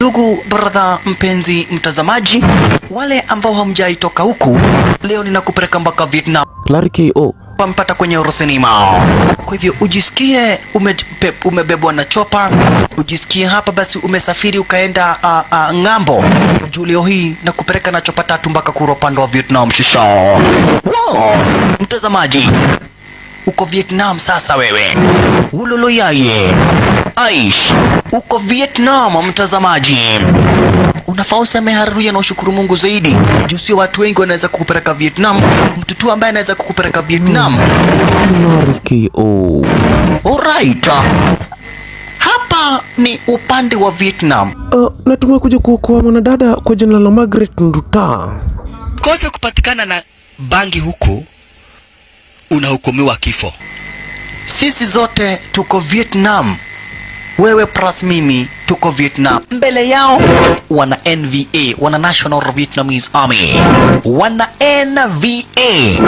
Ndugu brother mpenzi mtazamaji, wale ambao hamjaitoka huku, leo ninakupeleka mpaka Vietnam. Clary KO Pampata kwenye Eurocinema. Kwa hivyo ujisikie umebebwa na chopa, ujisikie hapa basi umesafiri ukaenda ngambo. Julio hii na kupeleka na chopa tatu mpaka kura upande wa Vietnam shisha. Wow, mtazamaji, uko Vietnam sasa wewe. Ulolo yaye. Aish, uko Vietnam mtazamaji. Unafaa useme haleluya na ushukuru Mungu zaidi. Juu sio watu wengi wanaweza kukupeleka Vietnam. Mtu tu ambaye anaweza kukupeleka Vietnam. Clary KO. Alright. Hapa ni upande wa Vietnam. Na tumekuja kuokoa mwanadada kwa jina la Margaret Nduta. Kosa kupatikana na bangi huku unahukumiwa kifo. Sisi zote tuko Vietnam. Wewe plus mimi tuko Vietnam. Mbele yao wana NVA, wana National Vietnamese Army. Wana NVA.